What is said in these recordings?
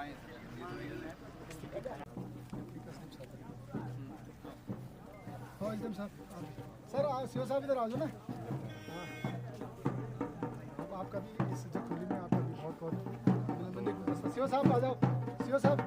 हाँ एकदम sir. Sir CO साहब इधर आ जाओ ना। आपका भी इस जखोली में आपका भी बहुत बहुत अभिनंदन। सीओ साहब आ जाओ। सीओ साहब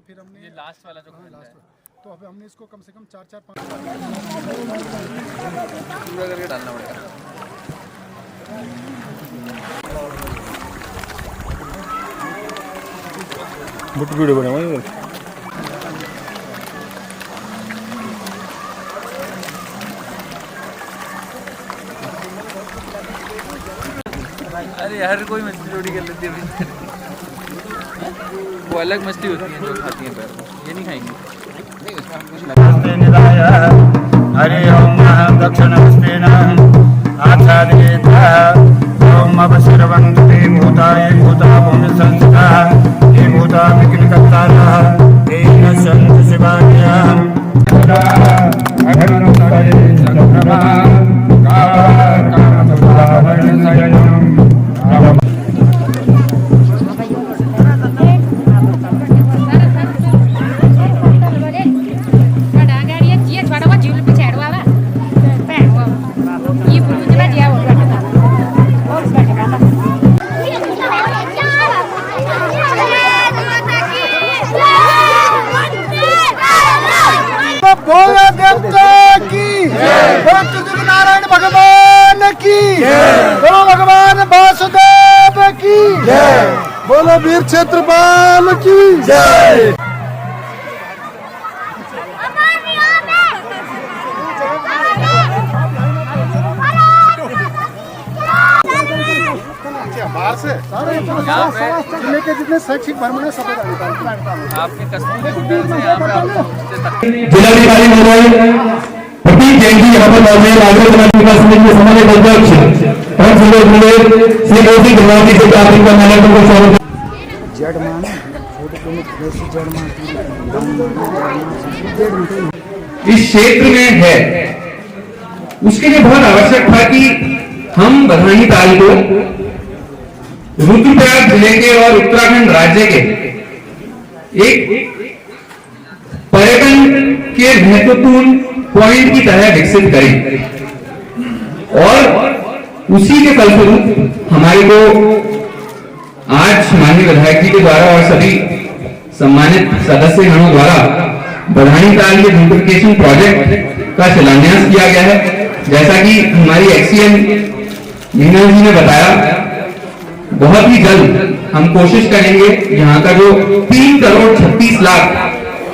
फिर हमने ये लास्ट वाला जो लास्ट तो अब हमने इसको कम से कम 4-4-5 पूरा करके डालना पड़ेगा। बुट वीडियो बनाओ। अरे हर कोई मछली रोटी कर लेती है। वो अलग मछली होती है जो खाती हैं पैर, ये नहीं खाएंगे। हरि ओम दक्षिणहस्तेन आच्छादित ओम अवसरवन्ते भूताय भूता भूमि संस्था हे भूता विघ्नकर्तारः तेन सन्त शिवाय नारायण भगवान की, बोलो भगवान वासुदेव की जय, बोलो वीर क्षेत्रपाल की जय। बाहर से जिले के जितने शैक्षिक भ्रमण है सब आपके कस्टमर से यहाँ पे जिलाधिकारी महोदय प्रतीक जैन जी यहाँ पर मौजूद नागरिक समाज विकास समिति के सम्मानित अध्यक्ष एवं जिले जिले श्री मोदी गुवाहाटी से प्राप्त का मैंने को स्वागत। इस क्षेत्र में है उसके लिए बहुत आवश्यक था कि हम बधाई ताल को रुद्रप्रयाग जिले के और उत्तराखंड राज्य के एक पर्यटन के महत्वपूर्ण पॉइंट की तरह विकसित करें और उसी के फलस्वरूप हमारे को आज माननीय विधायक जी के द्वारा और सभी सम्मानित सदस्यगणों द्वारा बधाई ताल के ब्यूटिफिकेशन प्रोजेक्ट का शिलान्यास किया गया है। जैसा कि हमारी एक्सीएम मीना जी ने बताया, बहुत ही जल्द हम कोशिश करेंगे यहाँ का जो 3 करोड़ 36 लाख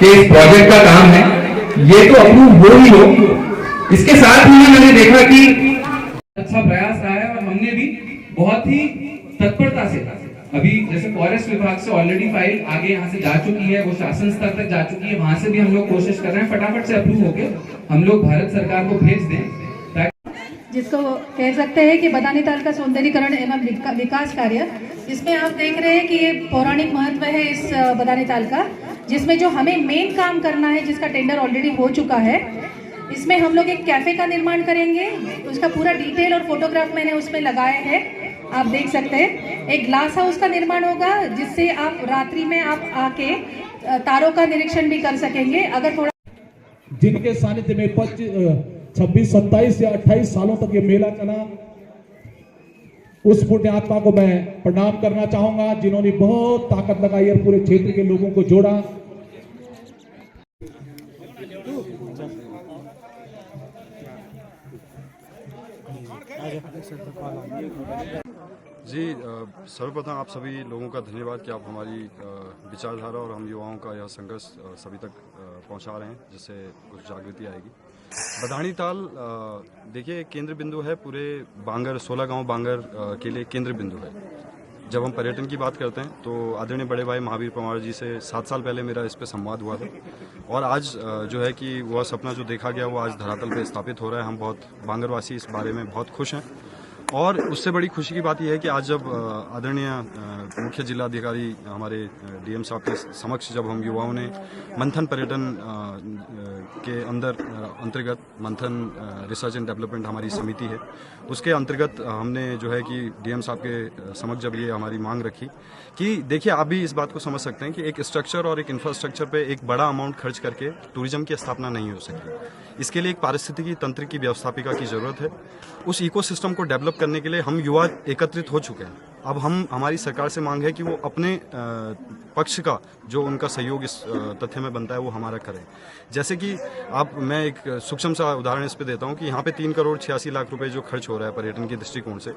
के इस प्रोजेक्ट का काम है ये तो अप्रूव हो ही हो। इसके साथ ही मैंने देखा कि अच्छा प्रयास रहा है और हमने भी बहुत ही तत्परता से अभी जैसे फॉरेस्ट विभाग से ऑलरेडी फाइल आगे यहाँ से जा चुकी है, वो शासन स्तर तक जा चुकी है, वहां से भी हम लोग कोशिश कर रहे हैं फटाफट से अप्रूव होके हम लोग भारत सरकार को भेज दें, जिसको कह सकते हैं कि बदानी ताल का सौंदर्यीकरण एवं विकास कार्य। इसमें आप देख रहे हैं कि ये पौराणिक महत्व है इस बदानी ताल का, जिसमें जो हमें मेन काम करना है जिसका टेंडर ऑलरेडी हो चुका है। इसमें हम लोग एक कैफे का निर्माण करेंगे, उसका पूरा डिटेल और फोटोग्राफ मैंने उसमें लगाए हैं, आप देख सकते हैं। एक ग्लास हाउस का निर्माण होगा जिससे आप रात्रि में आप आके तारों का निरीक्षण भी कर सकेंगे। अगर थोड़ा जिनके सानिध्य में 26, 27 या 28 सालों तक ये मेला चला, उस पुण्य आत्मा को मैं प्रणाम करना चाहूंगा जिन्होंने बहुत ताकत लगाई और पूरे क्षेत्र के लोगों को जोड़ा। जी सर्वप्रथम आप सभी लोगों का धन्यवाद कि आप हमारी विचारधारा और हम युवाओं का यह संघर्ष सभी तक पहुंचा रहे हैं, जिससे कुछ जागृति आएगी। बधानी ताल देखिए केंद्र बिंदु है, पूरे बांगर 16 गांव बांगर के लिए केंद्र बिंदु है। जब हम पर्यटन की बात करते हैं तो आदरणीय बड़े भाई महावीर परमार जी से 7 साल पहले मेरा इस पे संवाद हुआ था, और आज जो है कि वह सपना जो देखा गया वो आज धरातल पे स्थापित हो रहा है। हम बहुत बांगरवासी इस बारे में बहुत खुश हैं, और उससे बड़ी खुशी की बात यह है कि आज जब आदरणीय मुख्य जिलाधिकारी हमारे डीएम साहब के समक्ष जब हम युवाओं ने मंथन पर्यटन के अंतर्गत मंथन रिसर्च एंड डेवलपमेंट हमारी समिति है, उसके अंतर्गत हमने जो है कि डीएम साहब के समक्ष जब ये हमारी मांग रखी कि देखिए आप भी इस बात को समझ सकते हैं कि एक स्ट्रक्चर और एक इंफ्रास्ट्रक्चर पे एक बड़ा अमाउंट खर्च करके टूरिज्म की स्थापना नहीं हो सकती। इसके लिए एक पारिस्थितिकी तंत्र की व्यवस्थापिका की जरूरत है। उस इकोसिस्टम को डेवलप करने के लिए हम युवा एकत्रित हो चुके हैं। अब हमारी सरकार से मांग है कि वो अपने पक्ष का जो उनका सहयोग इस तथ्य में बनता है वो हमारा करें। जैसे कि मैं एक सूक्ष्म सा उदाहरण इस पे देता हूँ कि यहाँ पे 3,86,00,000 रुपए जो खर्च हो रहा है पर्यटन के दृष्टिकोण से,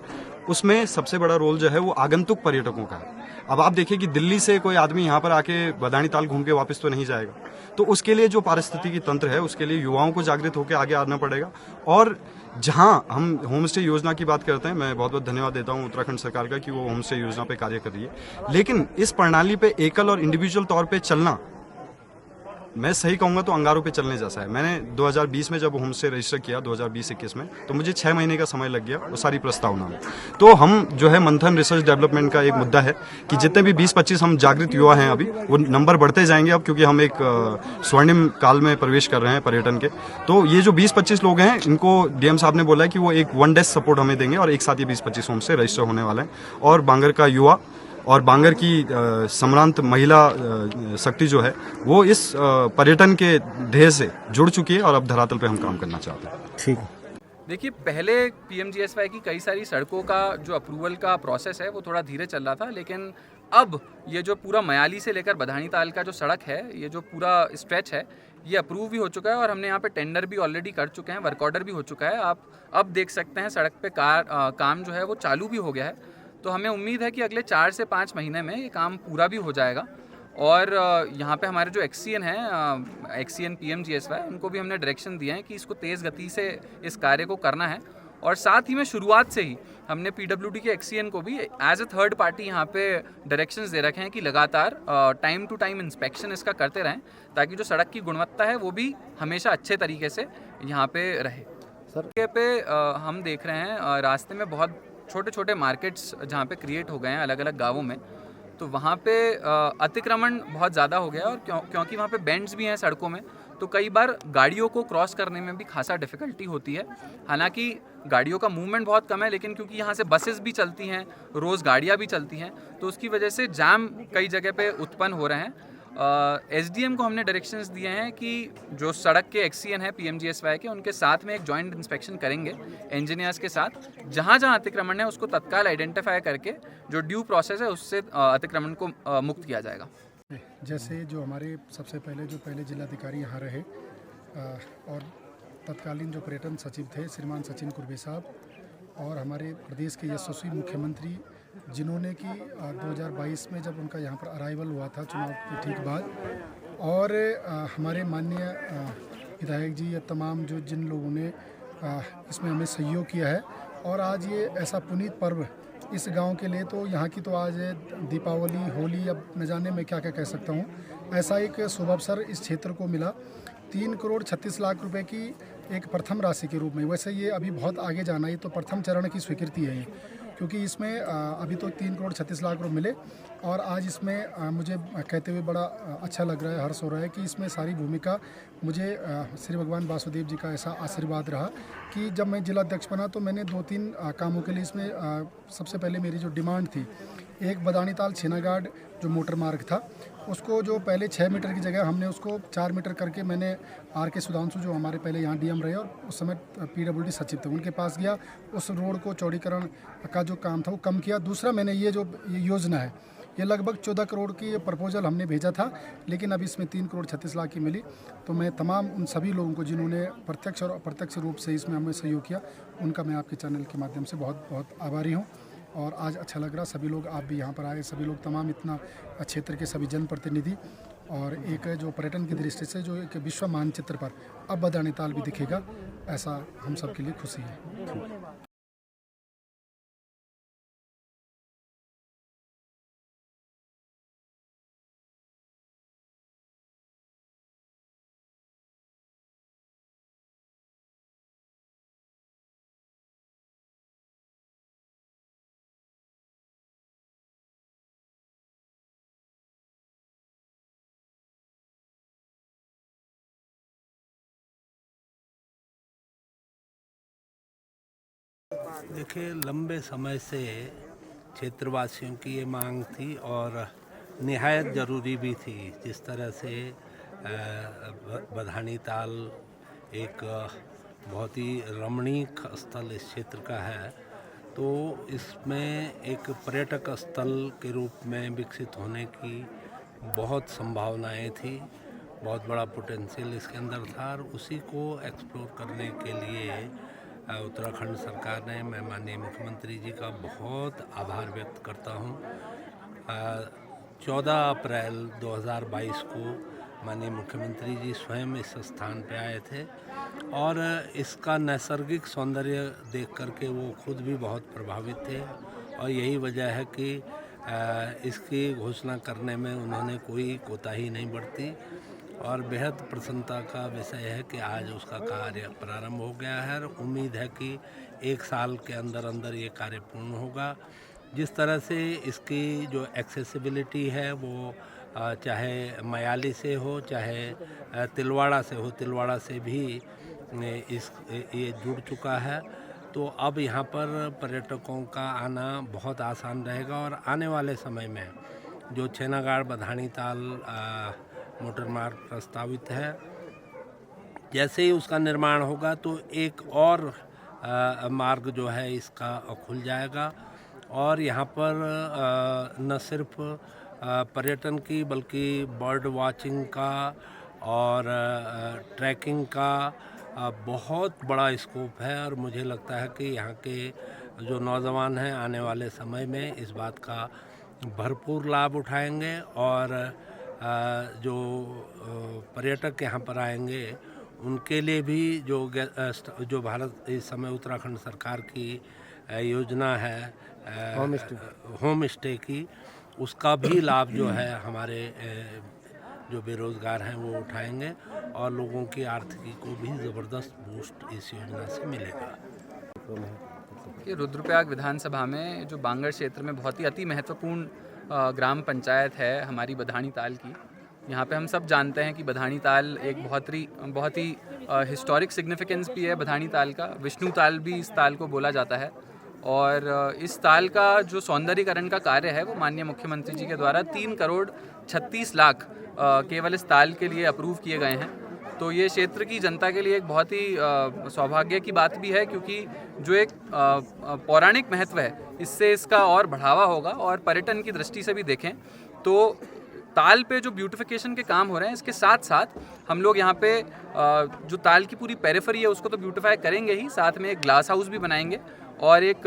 उसमें सबसे बड़ा रोल जो है वो आगंतुक पर्यटकों का है। अब आप देखिए कि दिल्ली से कोई आदमी यहाँ पर आके बदानी ताल घूम के वापस तो नहीं जाएगा, तो उसके लिए जो पारिस्थितिकी तंत्र है उसके लिए युवाओं को जागृत होकर आगे आना पड़ेगा। और जहां हम होम स्टे योजना की बात करते हैं, मैं बहुत बहुत धन्यवाद देता हूं उत्तराखंड सरकार का कि वो होम स्टे योजना पे कार्य कर रही है, लेकिन इस प्रणाली पे एकल और इंडिविजुअल तौर पे चलना, मैं सही कहूंगा तो अंगारों पे चलने जैसा है। मैंने 2020 में जब होम स्टे रजिस्टर किया 2020-21 में, तो मुझे 6 महीने का समय लग गया वो सारी प्रस्तावना में। तो हम जो है मंथन रिसर्च डेवलपमेंट का एक मुद्दा है कि जितने भी 20-25 हम जागृत युवा हैं अभी, वो नंबर बढ़ते जाएंगे अब, क्योंकि हम एक स्वर्णिम काल में प्रवेश कर रहे हैं पर्यटन के। तो ये जो 20-25 लोग हैं इनको डीएम साहब ने बोला है कि वो एक 1 डेस्क सपोर्ट हमें देंगे, और एक साथ ये 20-25 होम स्टे रजिस्टर होने वाले हैं। और बांगर का युवा और बांगर की सम्रांत महिला शक्ति जो है वो इस पर्यटन के ध्येय से जुड़ चुकी है, और अब धरातल पे हम काम करना चाहते हैं। ठीक देखिए, पहले पीएमजीएसवाई की कई सारी सड़कों का जो अप्रूवल का प्रोसेस है वो थोड़ा धीरे चल रहा था, लेकिन अब ये जो पूरा मयाली से लेकर बधानी ताल का जो सड़क है, ये जो पूरा स्ट्रेच है, ये अप्रूव भी हो चुका है, और हमने यहाँ पे टेंडर भी ऑलरेडी कर चुके हैं, वर्क ऑर्डर भी हो चुका है। आप अब देख सकते हैं सड़क पे काम जो है वो चालू भी हो गया है। तो हमें उम्मीद है कि अगले 4 से 5 महीने में ये काम पूरा भी हो जाएगा। और यहाँ पे हमारे जो एक्सीएन हैं, एक्सीएन पीएमजीएसवाई, उनको भी हमने डायरेक्शन दिए हैं कि इसको तेज़ गति से इस कार्य को करना है। और साथ ही में शुरुआत से ही हमने पीडब्ल्यूडी के एक्सीएन को भी एज ए थर्ड पार्टी यहाँ पे डायरेक्शंस दे रखे हैं कि लगातार टाइम टू टाइम इंस्पेक्शन इसका करते रहें, ताकि जो सड़क की गुणवत्ता है वो भी हमेशा अच्छे तरीके से यहाँ पे रहे। सर पे हम देख रहे हैं रास्ते में बहुत छोटे छोटे मार्केट्स जहाँ पे क्रिएट हो गए हैं अलग अलग गांवों में, तो वहाँ पे अतिक्रमण बहुत ज़्यादा हो गया है। और क्योंकि वहाँ पे बेंड्स भी हैं सड़कों में, तो कई बार गाड़ियों को क्रॉस करने में भी खासा डिफ़िकल्टी होती है। हालांकि गाड़ियों का मूवमेंट बहुत कम है, लेकिन क्योंकि यहाँ से बसेस भी चलती हैं, रोज़ गाड़ियाँ भी चलती हैं, तो उसकी वजह से जाम कई जगह पे उत्पन्न हो रहे हैं। एसडीएम को हमने डायरेक्शंस दिए हैं कि जो सड़क के एक्सीएन है पीएमजीएसवाई के, उनके साथ में एक जॉइंट इंस्पेक्शन करेंगे इंजीनियर्स के साथ। जहाँ जहाँ अतिक्रमण है उसको तत्काल आइडेंटिफाई करके जो ड्यू प्रोसेस है उससे अतिक्रमण को मुक्त किया जाएगा। जैसे जो हमारे सबसे पहले जिलाधिकारी यहाँ रहे और तत्कालीन जो पर्यटन सचिव थे श्रीमान सचिन कुर्बे साहब, और हमारे प्रदेश के यशस्वी मुख्यमंत्री जिन्होंने कि 2022 में जब उनका यहाँ पर अराइवल हुआ था चुनाव के ठीक बाद, और हमारे माननीय विधायक जी या तमाम जो जिन लोगों ने इसमें हमें सहयोग किया है। और आज ये ऐसा पुनीत पर्व इस गांव के लिए, तो यहाँ की तो आज दीपावली, होली, अब न जाने मैं क्या क्या कह सकता हूँ, ऐसा एक शुभ अवसर इस क्षेत्र को मिला 3,36,00,000 रुपए की एक प्रथम राशि के रूप में। वैसे ये अभी बहुत आगे जाना है, तो प्रथम चरण की स्वीकृति है ये, क्योंकि इसमें अभी तो 3,36,00,000 रुपये मिले। और आज इसमें मुझे कहते हुए बड़ा अच्छा लग रहा है, हर्ष हो रहा है कि इसमें सारी भूमिका मुझे श्री भगवान वासुदेव जी का ऐसा आशीर्वाद रहा कि जब मैं जिलाध्यक्ष बना तो मैंने 2-3 कामों के लिए इसमें सबसे पहले मेरी जो डिमांड थी, एक बदानी ताल छीनागाड़ जो मोटर मार्ग था, उसको जो पहले 6 मीटर की जगह हमने उसको 4 मीटर करके, मैंने आर.के. सुधांशु जो हमारे पहले यहाँ डीएम रहे और उस समय पीडब्ल्यूडी सचिव थे, उनके पास गया, उस रोड को चौड़ीकरण का जो काम था वो कम किया। दूसरा, मैंने ये जो योजना है ये लगभग 14 करोड़ की प्रपोजल हमने भेजा था, लेकिन अब इसमें 3,36,00,000 की मिली। तो मैं तमाम उन सभी लोगों को जिन्होंने प्रत्यक्ष और अप्रत्यक्ष रूप से इसमें हमें सहयोग किया, उनका मैं आपके चैनल के माध्यम से बहुत बहुत आभारी हूँ। और आज अच्छा लग रहा, सभी लोग, आप भी यहाँ पर आए, सभी लोग, तमाम इतना क्षेत्र के सभी जनप्रतिनिधि, और एक जो पर्यटन की दृष्टि से जो एक विश्व मानचित्र पर अब बदानी ताल भी दिखेगा, ऐसा हम सब के लिए खुशी है। देखिए, लंबे समय से क्षेत्रवासियों की ये मांग थी और निहायत ज़रूरी भी थी। जिस तरह से बधानी ताल एक बहुत ही रमणीक स्थल इस क्षेत्र का है, तो इसमें एक पर्यटक स्थल के रूप में विकसित होने की बहुत संभावनाएं थी, बहुत बड़ा पोटेंशियल इसके अंदर था, और उसी को एक्सप्लोर करने के लिए उत्तराखंड सरकार ने, मैं माननीय मुख्यमंत्री जी का बहुत आभार व्यक्त करता हूँ। 14 अप्रैल 2022 को माननीय मुख्यमंत्री जी स्वयं इस स्थान पे आए थे और इसका नैसर्गिक सौंदर्य देख करके वो खुद भी बहुत प्रभावित थे, और यही वजह है कि इसकी घोषणा करने में उन्होंने कोई कोताही नहीं बरती, और बेहद प्रसन्नता का विषय है कि आज उसका कार्य प्रारंभ हो गया है, और उम्मीद है कि 1 साल के अंदर अंदर ये कार्य पूर्ण होगा। जिस तरह से इसकी जो एक्सेसिबिलिटी है वो चाहे मयाली से हो, चाहे तिलवाड़ा से हो, तिलवाड़ा से भी ये जुड़ चुका है, तो अब यहाँ पर पर्यटकों का आना बहुत आसान रहेगा। और आने वाले समय में जो छेनागाड़ बधानी ताल मोटर मार्ग प्रस्तावित है, जैसे ही उसका निर्माण होगा तो एक और मार्ग जो है इसका खुल जाएगा, और यहाँ पर न सिर्फ पर्यटन की बल्कि बर्ड वाचिंग का और ट्रैकिंग का बहुत बड़ा स्कोप है। और मुझे लगता है कि यहाँ के जो नौजवान हैं आने वाले समय में इस बात का भरपूर लाभ उठाएंगे, और जो पर्यटक यहाँ पर आएंगे उनके लिए भी जो भारत इस समय उत्तराखंड सरकार की योजना है होम स्टे की, उसका भी लाभ जो है हमारे जो बेरोज़गार हैं वो उठाएंगे, और लोगों की आर्थिकी को भी ज़बरदस्त बूस्ट इस योजना से मिलेगा। ये रुद्रप्रयाग विधानसभा में जो बांगड़ क्षेत्र में बहुत ही अति महत्वपूर्ण ग्राम पंचायत है हमारी बधानी ताल की, यहाँ पे हम सब जानते हैं कि बधानी ताल एक बहुत ही हिस्टोरिक सिग्निफिकेंस भी है बधानी ताल का। विष्णु ताल भी इस ताल को बोला जाता है, और इस ताल का जो सौंदर्यीकरण का कार्य है वो माननीय मुख्यमंत्री जी के द्वारा 3,36,00,000 केवल इस ताल के लिए अप्रूव किए गए हैं। तो ये क्षेत्र की जनता के लिए एक बहुत ही सौभाग्य की बात भी है, क्योंकि जो एक पौराणिक महत्व है इससे इसका और बढ़ावा होगा। और पर्यटन की दृष्टि से भी देखें तो ताल पे जो ब्यूटिफिकेशन के काम हो रहे हैं, इसके साथ साथ हम लोग यहाँ पे जो ताल की पूरी पेरिफेरी है उसको तो ब्यूटिफाई करेंगे ही, साथ में एक ग्लास हाउस भी बनाएंगे और एक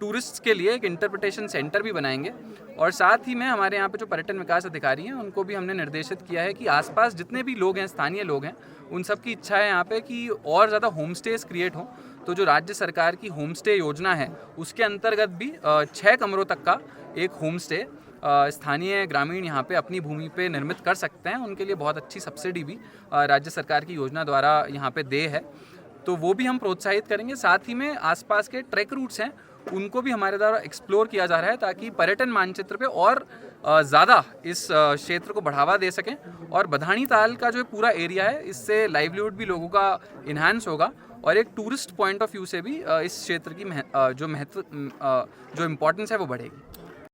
टूरिस्ट्स के लिए एक इंटरप्रिटेशन सेंटर भी बनाएंगे। और साथ ही में हमारे यहाँ पे जो पर्यटन विकास अधिकारी हैं उनको भी हमने निर्देशित किया है कि आसपास जितने भी लोग हैं, स्थानीय लोग हैं, उन सब की इच्छा है यहाँ पे कि और ज़्यादा होम स्टेज क्रिएट हों। तो जो राज्य सरकार की होम स्टे योजना है उसके अंतर्गत भी 6 कमरों तक का एक होम स्टे स्थानीय ग्रामीण यहाँ पे अपनी भूमि पे निर्मित कर सकते हैं। उनके लिए बहुत अच्छी सब्सिडी भी राज्य सरकार की योजना द्वारा यहाँ पे दे है, तो वो भी हम प्रोत्साहित करेंगे। साथ ही में आसपास के ट्रैक रूट्स हैं उनको भी हमारे द्वारा एक्सप्लोर किया जा रहा है, ताकि पर्यटन मानचित्र पे और ज़्यादा इस क्षेत्र को बढ़ावा दे सकें। और बधानी ताल का जो पूरा एरिया है इससे लाइवलीहुड भी लोगों का इन्हांस होगा, और एक टूरिस्ट पॉइंट ऑफ व्यू से भी इस क्षेत्र की जो इम्पोर्टेंस है वो बढ़ेगी।